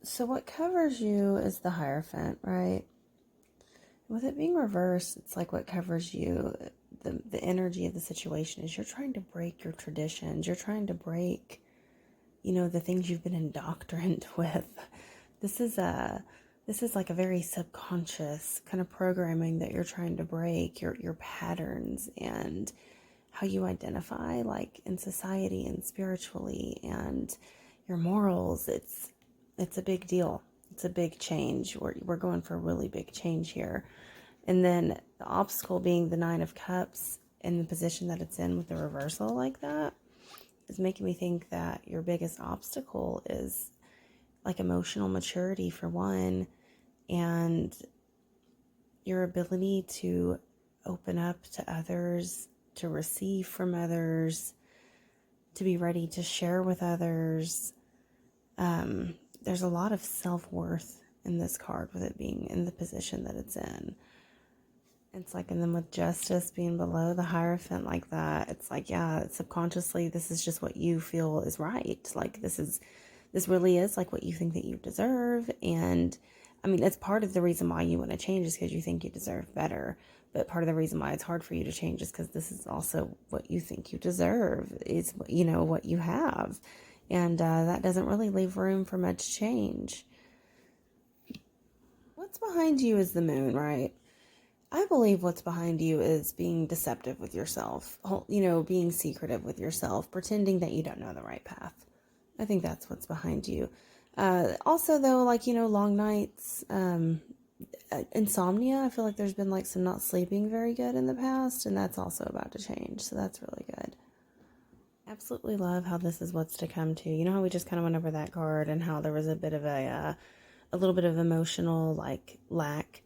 So what covers you is the Hierophant, right? With it being reversed, it's like what covers you, the energy of the situation is you're trying to break your traditions. You're trying to break, the things you've been indoctrined with. This is a this is like a very subconscious kind of programming that you're trying to break, your patterns and how you identify like in society and spiritually and your morals. It's a big deal. It's a big change. We're going for a really big change here. And then the obstacle being the Nine of Cups in the position that it's in with the reversal like that is making me think that your biggest obstacle is like emotional maturity for one, and your ability to open up to others, to receive from others, to be ready to share with others. There's a lot of self-worth in this card with it being in the position that it's in. It's like, and then with Justice being below the Hierophant like that, it's like, yeah, subconsciously, this is just what you feel is right. Like, this really is like what you think that you deserve. And I mean, it's part of the reason why you want to change is because you think you deserve better. But part of the reason why it's hard for you to change is because this is also what you think you deserve, is, what you have. And that doesn't really leave room for much change. What's behind you is the Moon, right? I believe what's behind you is being deceptive with yourself, being secretive with yourself, pretending that you don't know the right path. I think that's what's behind you. Also, though, like, long nights, insomnia, I feel like there's been like some not sleeping very good in the past, and that's also about to change. So that's really good. Absolutely love how this is what's to come to. You know how we just kind of went over that card and how there was a bit of a little bit of emotional like lack.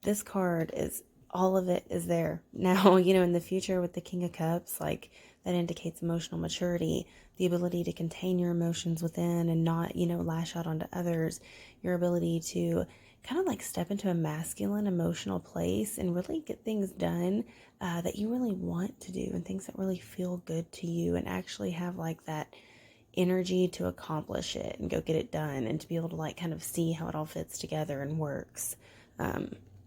This card is, all of it is there now. In the future with the King of Cups, like that indicates emotional maturity, the ability to contain your emotions within and not, lash out onto others, your ability to kind of like step into a masculine emotional place and really get things done that you really want to do, and things that really feel good to you, and actually have like that energy to accomplish it and go get it done, and to be able to like kind of see how it all fits together and works.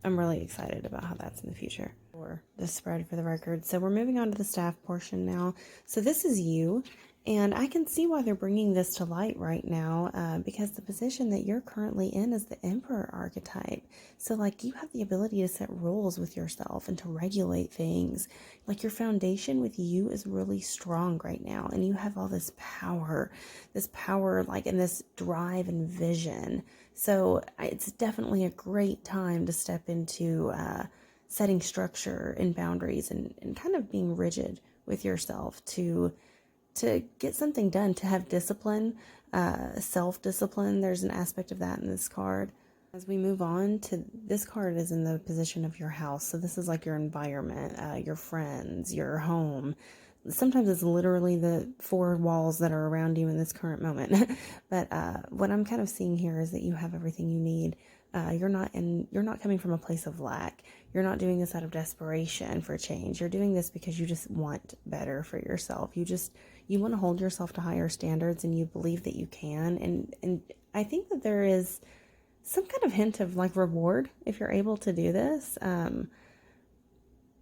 I'm really excited about how that's in the future for the spread, for the record. So we're moving on to the staff portion now. So this is you, and I can see why they're bringing this to light right now, because the position that you're currently in is the Emperor archetype. So like you have the ability to set rules with yourself and to regulate things. Like your foundation with you is really strong right now, and you have all this power like in this drive and vision. So it's definitely a great time to step into setting structure and boundaries, and kind of being rigid with yourself to get something done, to have discipline, self-discipline. There's an aspect of that in this card. As we move on to this card is in the position of your house. So this is like your environment, your friends, your home. Sometimes it's literally the four walls that are around you in this current moment. But what I'm kind of seeing here is that you have everything you need. You're not coming from a place of lack. You're not doing this out of desperation for change. You're doing this because you just want better for yourself. You want to hold yourself to higher standards, and you believe that you can. And I think that there is some kind of hint of like reward if you're able to do this.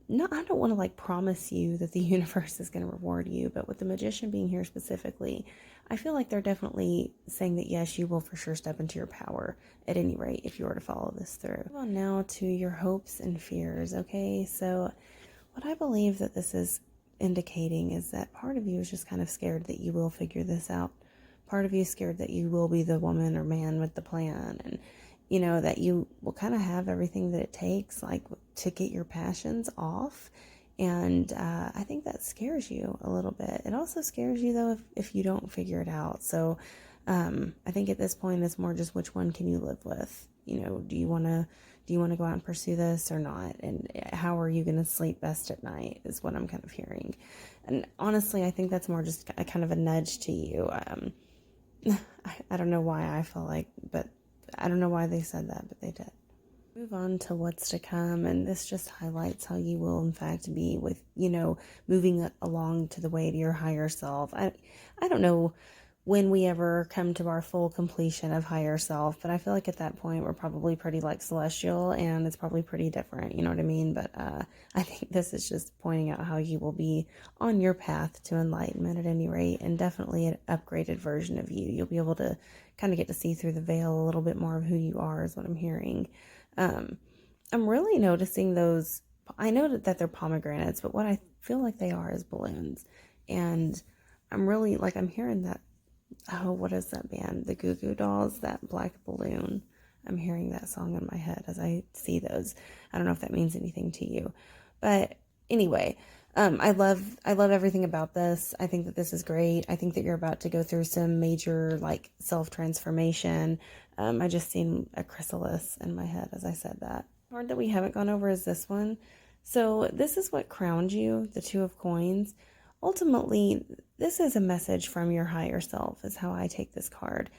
No, I don't want to like promise you that the universe is going to reward you, but with the Magician being here specifically, I feel like they're definitely saying that yes, you will for sure step into your power at any rate if you were to follow this through. Well, now to your hopes and fears. Okay, so what I believe that this is indicating is that part of you is just kind of scared that you will figure this out. Part of you is scared that you will be the woman or man with the plan, and that you will kind of have everything that it takes, like, to get your passions off. And I think that scares you a little bit. It also scares you, though, if you don't figure it out. So I think at this point, it's more just which one can you live with? Do you want to go out and pursue this or not? And how are you going to sleep best at night is what I'm kind of hearing. And honestly, I think that's more just a kind of a nudge to you. I don't know why I feel like, but I don't know why they said that, but they did. Move on to what's to come, and this just highlights how you will in fact be with, moving along to the way to your higher self. I don't know when we ever come to our full completion of higher self. But I feel like at that point we're probably pretty like celestial, and it's probably pretty different, you know what I mean? But I think this is just pointing out how you will be on your path to enlightenment at any rate, and definitely an upgraded version of you. You'll be able to kind of get to see through the veil a little bit more of who you are, is what I'm hearing. I'm really noticing those. I know that they're pomegranates, but what I feel like they are is balloons. And I'm really like, I'm hearing that. Oh, what is that band? The Goo Goo Dolls, that Black Balloon. I'm hearing that song in my head as I see those. I don't know if that means anything to you. But anyway, I love everything about this. I think that this is great. I think that you're about to go through some major like self-transformation. I just seen a chrysalis in my head as I said that. The card that we haven't gone over is this one. So this is what crowned you, the Two of Coins. Ultimately, this is a message from your higher self, is how I take this card.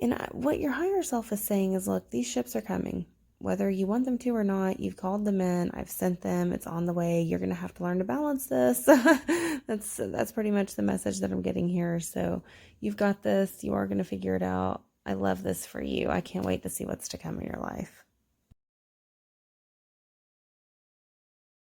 And what your higher self is saying is, look, these ships are coming. Whether you want them to or not, you've called them in. I've sent them. It's on the way. You're going to have to learn to balance this. That's pretty much the message that I'm getting here. So you've got this. You are going to figure it out. I love this for you. I can't wait to see what's to come in your life.